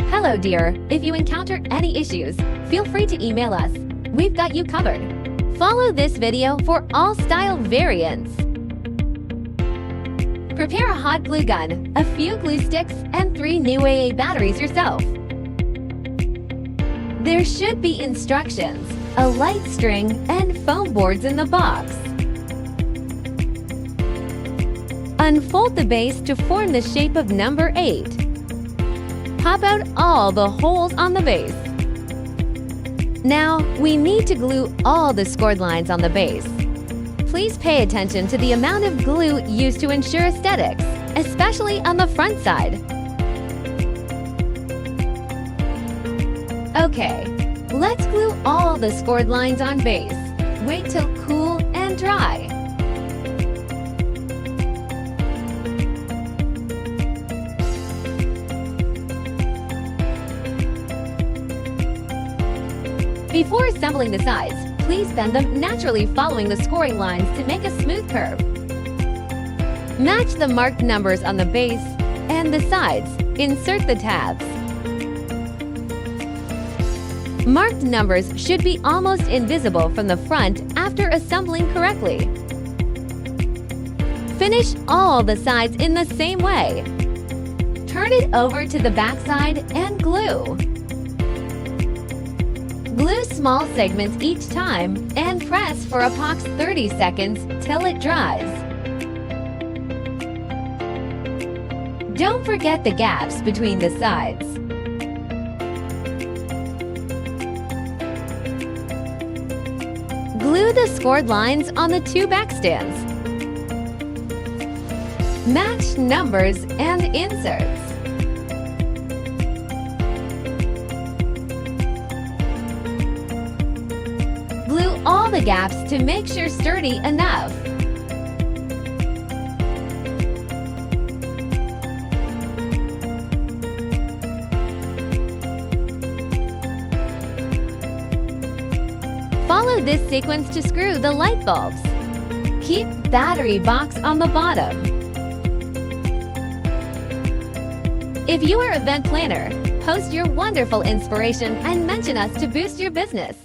Hello dear, if you encounter any issues, feel free to email us. We've got you covered. Follow this video for all style variants. Prepare a hot glue gun, a few glue sticks, and 3 new AA batteries yourself. There should be instructions, a light string, and foam boards in the box. Unfold the base to form the shape of number 8. Pop out all the holes on the base. Now, we need to glue all the scored lines on the base. Please pay attention to the amount of glue used to ensure aesthetics, especially on the front side. Okay, let's glue all the scored lines on base. Wait till cool and dry. Before assembling the sides, please bend them naturally following the scoring lines to make a smooth curve. Match the marked numbers on the base and the sides. Insert the tabs. Marked numbers should be almost invisible from the front after assembling correctly. Finish all the sides in the same way. Turn it over to the back side and glue. Glue small segments each time and press for approx 30 seconds till it dries. Don't forget the gaps between the sides. Glue the scored lines on the 2 back stands. Match numbers and inserts. Glue all the gaps to make sure sturdy enough. Follow this sequence to screw the light bulbs. Keep battery box on the bottom. If you are an event planner, post your wonderful inspiration and mention us to boost your business.